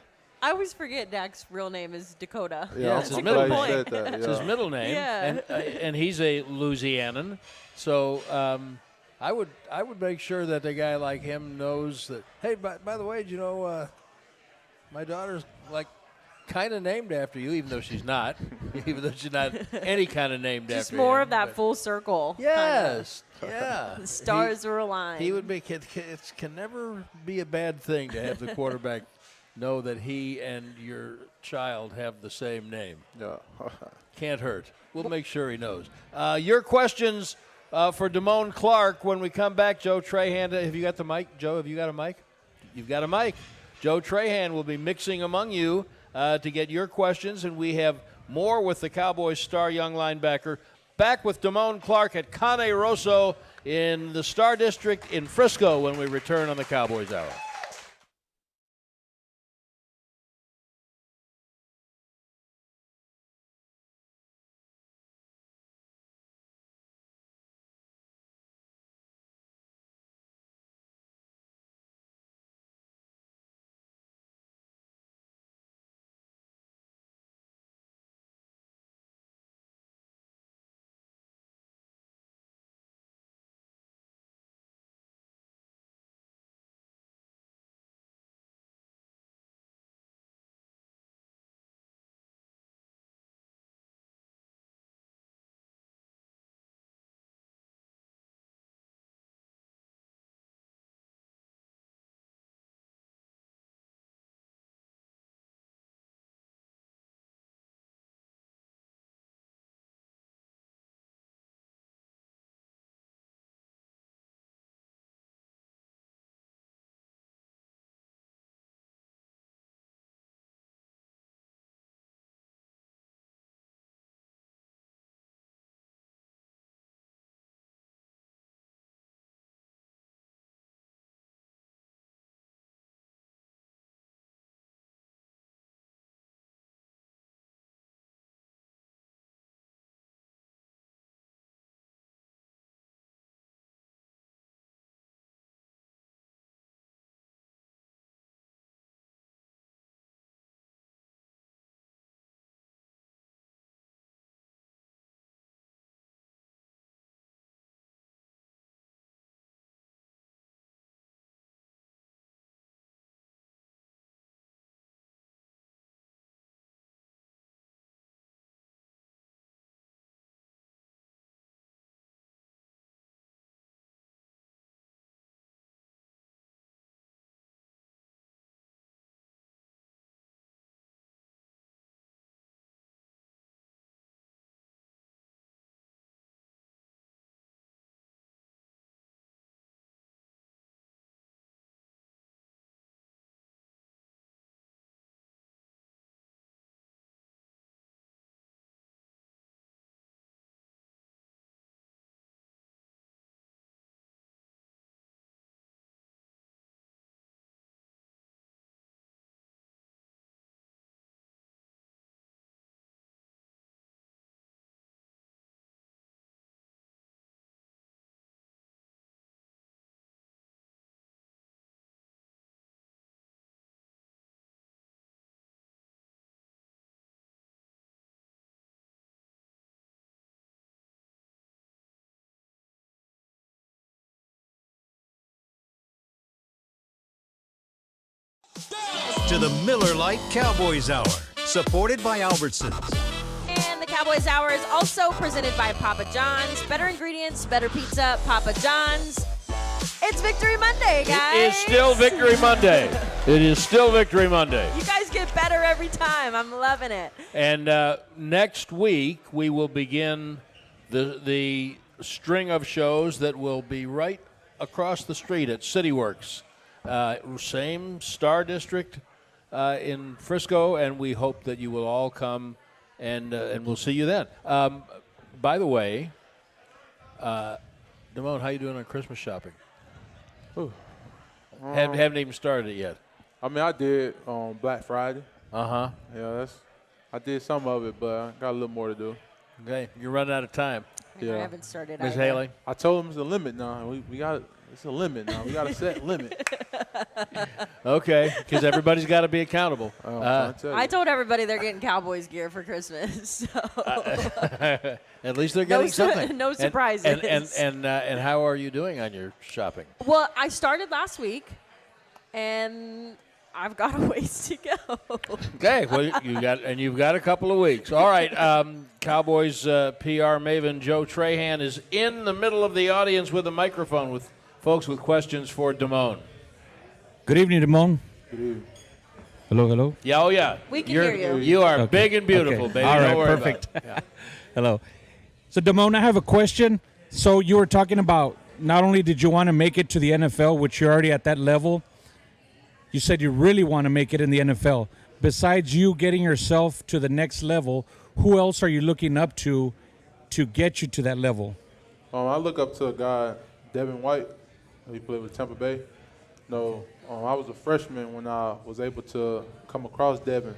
I always forget Dak's real name is Dakota. yeah, it's I'm his middle glad you name. said that. It's his middle name, Yeah. and he's a Louisianan. So I would make sure that a guy like him knows that. Hey, by the way, you know, my daughter's like kind of named after you, even though she's not. Even though she's not any kind of named Just after more him, of that but full circle. Yes, yeah. The stars were aligned. He would make it can never be a bad thing to have the quarterback know that he and your child have the same name. Yeah. Can't hurt. We'll make sure he knows. Your questions for Damone Clarke when we come back. Joe Trahan, have you got the mic? Joe, have you got a mic? You've got a mic. Joe Trahan will be mixing among you to get your questions, and we have more with the Cowboys star young linebacker. Back with Damone Clarke at Cane Rosso in the Star District in Frisco when we return on the Cowboys Hour. To the Miller Lite Cowboys Hour, supported by Albertsons. And the Cowboys Hour is also presented by Papa John's. Better ingredients, better pizza, Papa John's. It's Victory Monday, guys. It is still Victory Monday. It is still Victory Monday. You guys get better every time. I'm loving it. And next week, we will begin the string of shows that will be right across the street at CityWorks. Same Star District in Frisco, and we hope that you will all come, and we'll see you then. By the way, Damone, how you doing on Christmas shopping? Haven't even started it yet. I mean, I did on Black Friday. Uh-huh. Yeah, I did some of it, but I got a little more to do. Okay, you're running out of time. Yeah. I haven't started Ms. either. Haley? I told him it's a limit now. We got it's a limit now. We got to set limit. Okay, because everybody's got to be accountable. I told everybody they're getting Cowboys gear for Christmas. So. At least they're getting something. No surprises. And how are you doing on your shopping? Well, I started last week, and I've got a ways to go. Okay, well you've got a couple of weeks. All right, Cowboys PR maven Joe Trahan is in the middle of the audience with a microphone with folks with questions for Damone. Good evening, Damone. Good evening. Hello, hello. Yeah, oh yeah. We can You're- hear you. You are Okay. big and beautiful, Okay. baby. All right, Don't worry perfect. about it. Yeah. Hello. So, Damone, I have a question. So, you were talking about not only did you want to make it to the NFL, which you're already at that level, you said you really want to make it in the NFL. Besides you getting yourself to the next level, who else are you looking up to get you to that level? I look up to a guy, Devin White. He played with Tampa Bay. No, I was a freshman when I was able to come across Devin,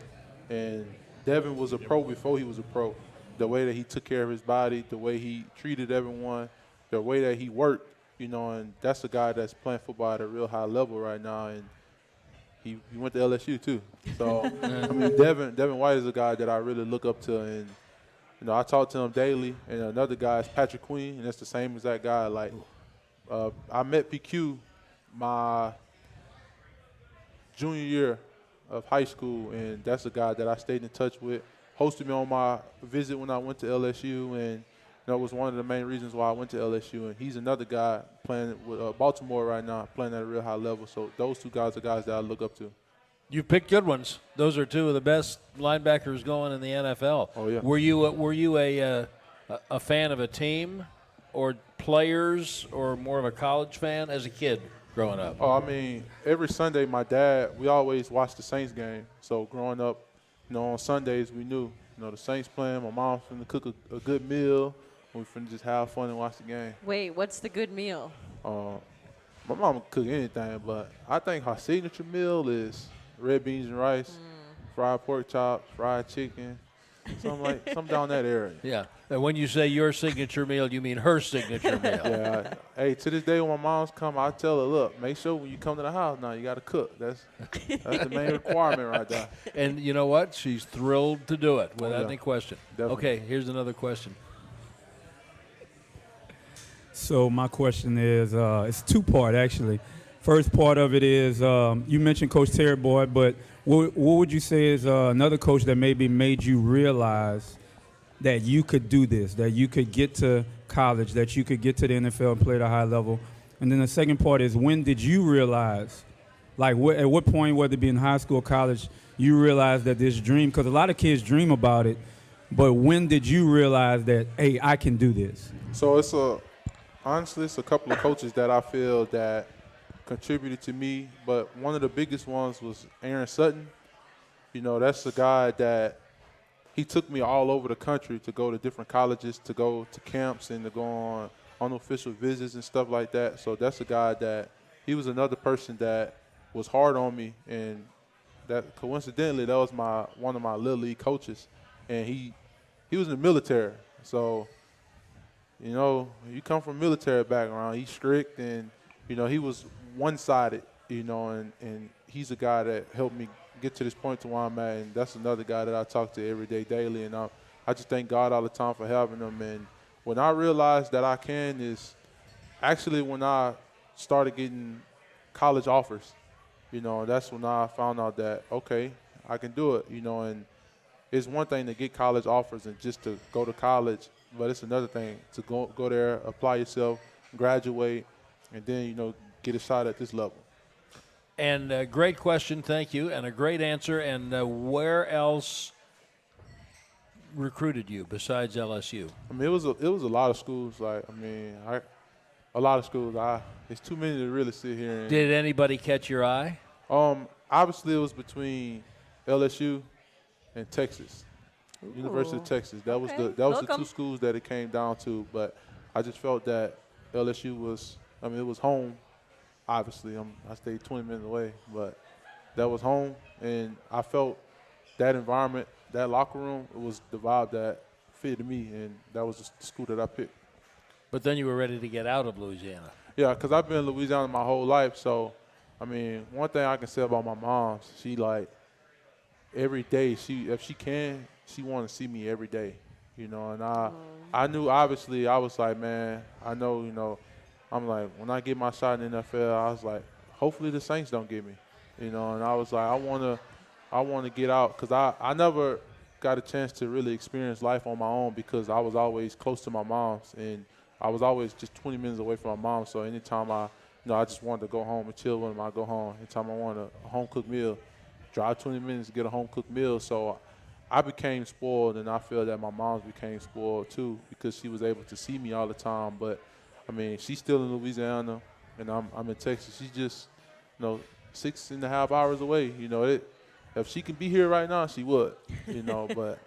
and Devin was a pro before he was a pro. The way that he took care of his body, the way he treated everyone, the way that he worked, and that's a guy that's playing football at a real high level right now, and he went to LSU too. So, I mean, Devin White is a guy that I really look up to, and I talk to him daily. And another guy is Patrick Queen, and that's the same as that guy. Like, I met PQ my junior year of high school, and that's a guy that I stayed in touch with. Hosted me on my visit when I went to LSU, and that was one of the main reasons why I went to LSU. And he's another guy playing with Baltimore right now, playing at a real high level. So those two guys are guys that I look up to. You picked good ones. Those are two of the best linebackers going in the NFL. Oh, yeah. Were you a fan of a team or players or more of a college fan as a kid growing up? Oh, I mean, every Sunday, my dad, we always watched the Saints game. So growing up, on Sundays, we knew, the Saints playing. My mom's finna cook a good meal. We finna just have fun and watch the game. Wait, what's the good meal? My mom can cook anything, but I think her signature meal is red beans and rice, fried pork chops, fried chicken, something down that area. Yeah. And when you say your signature meal, you mean her signature meal. Yeah. Hey, to this day when my mom's come, I tell her, look, make sure when you come to the house now you got to cook. That's the main requirement right there. And you know what? She's thrilled to do it without yeah. any question. Definitely. Okay, here's another question. So my question is, it's two-part actually. First part of it is, you mentioned Coach Terry Boyd, but what would you say is another coach that maybe made you realize that you could do this, that you could get to college, that you could get to the NFL and play at a high level? And then the second part is, when did you realize, like at what point, whether it be in high school or college, you realized that this dream, because a lot of kids dream about it, but when did you realize that, hey, I can do this? So honestly, it's a couple of coaches that I feel that contributed to me, but one of the biggest ones was Aaron Sutton. That's a guy that he took me all over the country to go to different colleges, to go to camps, and to go on unofficial visits and stuff like that. So that's a guy that he was another person that was hard on me, and that coincidentally that was one of my little league coaches, and he was in the military. So you come from a military background, he's strict, and he was one-sided, and he's a guy that helped me get to this point to where I'm at, and that's another guy that I talk to every day, daily, and I just thank God all the time for having him. And when I realized that I can is actually when I started getting college offers, that's when I found out that, okay, I can do it, and it's one thing to get college offers and just to go to college, but it's another thing to go there, apply yourself, graduate, and then, get a shot at this level. And great question, thank you, and a great answer. And where else recruited you besides LSU? I mean, it was a lot of schools. A lot of schools. It's too many to really sit here. And, Did anybody catch your eye? Obviously, it was between LSU and Texas, University of Texas. That was the two schools that it came down to. But I just felt that LSU was. It was home. Obviously, I stayed 20 minutes away, but that was home, and I felt that environment, that locker room, it was the vibe that fitted me, and that was the school that I picked. But then you were ready to get out of Louisiana. Yeah, because I've been in Louisiana my whole life, so, one thing I can say about my mom, she, every day, if she can, she want to see me every day, and I knew, obviously, I was like, man, I know, I'm like, when I get my shot in the NFL, I was like, hopefully the Saints don't get me, and I was like, I want to get out, because I never got a chance to really experience life on my own because I was always close to my mom's, and I was always just 20 minutes away from my mom. So anytime I just wanted to go home and chill with them, I go home. Anytime I wanted a home cooked meal, drive 20 minutes to get a home-cooked meal. So I became spoiled, and I feel that my mom became spoiled too because she was able to see me all the time. But, I mean, she's still in Louisiana, and I'm in Texas. She's just, 6.5 hours away. If she can be here right now, she would, but,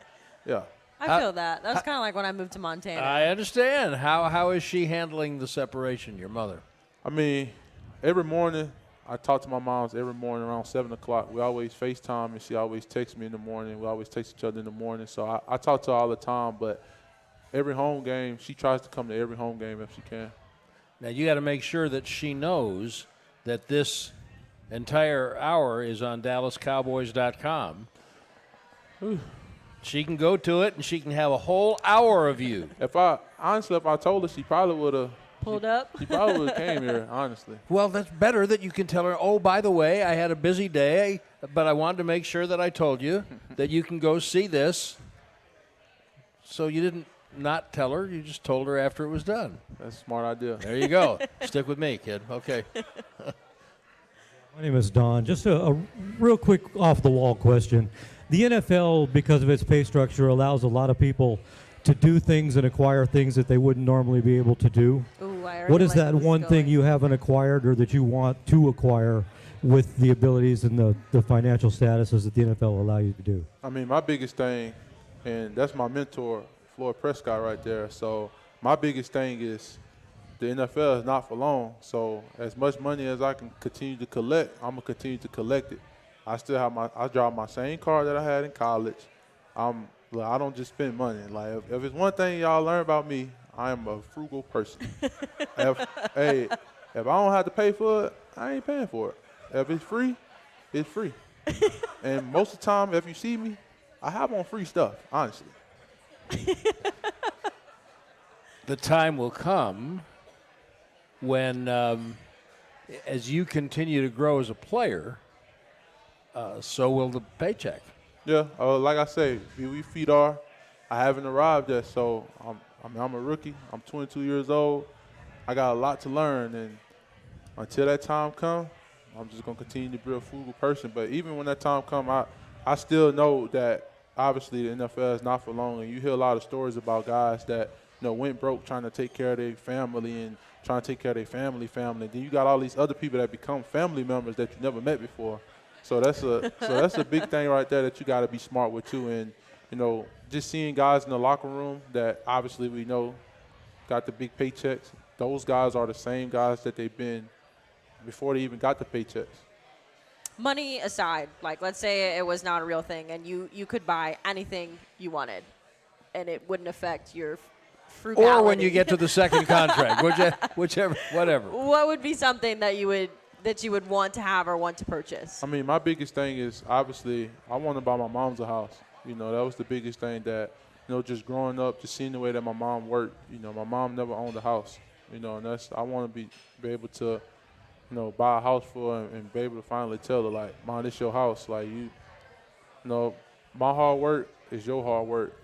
yeah. I feel that. That was kind of like when I moved to Montana. I understand. How is she handling the separation, your mother? I mean, every morning, I talk to my moms every morning around 7 o'clock. We always FaceTime, and she always texts me in the morning. We always text each other in the morning. So I talk to her all the time, but every home game, she tries to come to every home game if she can. Now, you got to make sure that she knows that this entire hour is on DallasCowboys.com. She can go to it, and she can have a whole hour of you. If I told her, she probably would have pulled up. She probably would have came here, honestly. Well, that's better that you can tell her, oh, by the way, I had a busy day, but I wanted to make sure that I told you that you can go see this. So you didn't not tell her. You just told her after it was done. That's a smart idea. There you go. Stick with me, kid. Okay. My name is Don. Just a real quick off-the-wall question. The NFL, because of its pay structure, allows a lot of people to do things and acquire things that they wouldn't normally be able to do. Ooh, I already What is like that where this one is thing going. you haven't acquired or that you want to acquire with the abilities and the financial statuses that the NFL allow you to do? I mean, my biggest thing, and that's my mentor, Floyd Prescott, right there. So my biggest thing is the NFL is not for long. So as much money as I can continue to collect, I'm going to continue to collect it. I drive my same car that I had in college. I don't just spend money. Like, if it's one thing y'all learn about me, I am a frugal person. If I don't have to pay for it, I ain't paying for it. If it's free, it's free. And most of the time, if you see me, I have on free stuff, honestly. The time will come when, as you continue to grow as a player, so will the paycheck. Yeah, like I say, I haven't arrived yet, so I'm a rookie. I'm 22 years old. I got a lot to learn, and until that time comes, I'm just going to continue to be a frugal person. But even when that time comes, I still know that obviously the NFL is not for long, and you hear a lot of stories about guys that went broke trying to take care of their family and trying to take care of their family. Then you got all these other people that become family members that you never met before. So that's a big thing right there that you got to be smart with too. And just seeing guys in the locker room that obviously we know got the big paychecks. Those guys are the same guys that they've been before they even got the paychecks. Money aside, like let's say it was not a real thing and you could buy anything you wanted and it wouldn't affect your frugality. Or when you get to the second contract, whichever, whatever. What would be something that you would want to have or want to purchase? I mean, my biggest thing is obviously I want to buy my mom's a house. That was the biggest thing that, just growing up, just seeing the way that my mom worked. My mom never owned a house. And I want to be able to, buy a house for her and be able to finally tell her, like, Mom, this your house. Like, my hard work is your hard work,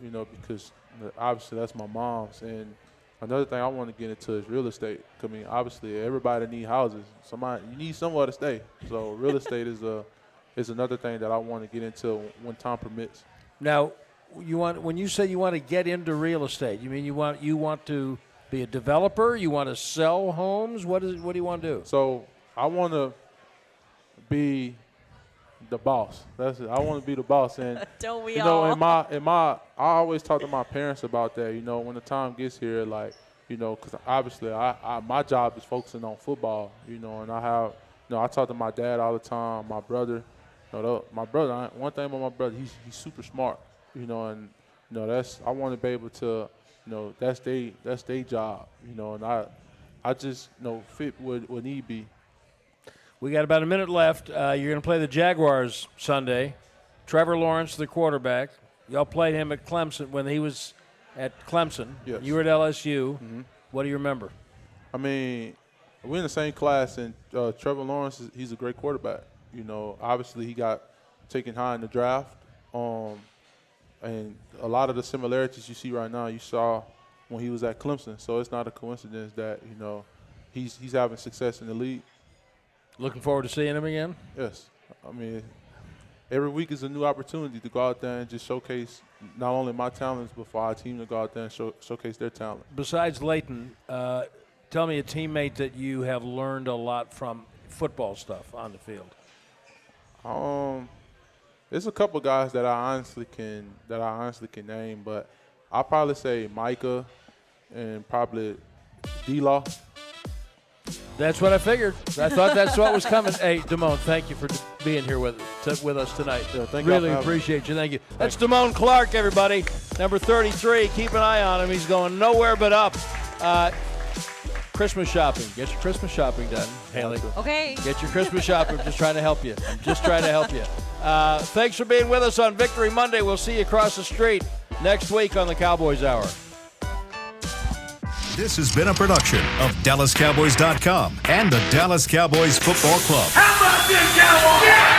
because obviously that's my mom's. And another thing I want to get into is real estate. I mean, obviously everybody needs houses. You need somewhere to stay. So real estate is another thing that I want to get into when time permits. Now, when you say you want to get into real estate, you mean you want to be a developer? You want to sell homes? What do you want to do? So I want to be the boss. That's it. I want to be the boss. And don't we all? I always talk to my parents about that. When the time gets here, like, because obviously my job is focusing on football. And I have, I talk to my dad all the time. My brother, one thing about my brother, he's super smart. And that's I want to be able to, that's their job. And I just fit what need be. We got about a minute left. You're going to play the Jaguars Sunday. Trevor Lawrence, the quarterback. Y'all played him at Clemson when he was at Clemson. Yes. You were at LSU. Mm-hmm. What do you remember? I mean, we're in the same class, and Trevor Lawrence, he's a great quarterback. Obviously he got taken high in the draft. And a lot of the similarities you see right now, you saw when he was at Clemson. So it's not a coincidence that, he's having success in the league. Looking forward to seeing him again? Yes. I mean, every week is a new opportunity to go out there and just showcase not only my talents, but for our team to go out there and showcase their talent. Besides Leighton, tell me a teammate that you have learned a lot from football stuff on the field. There's a couple guys that I honestly can name, but I'll probably say Micah and probably D-Law. That's what I figured. I thought that's what was coming. Hey, Damone, thank you for being here with us tonight. Yeah, thank you. Really appreciate you. Thank you. That's Damone Clarke, everybody. Number 33. Keep an eye on him. He's going nowhere but up. Christmas shopping. Get your Christmas shopping done, Haley. Okay. Get your Christmas shopping. I'm just trying to help you. Thanks for being with us on Victory Monday. We'll see you across the street next week on the Cowboys Hour. This has been a production of DallasCowboys.com and the Dallas Cowboys Football Club. How about this, Cowboys? Yeah!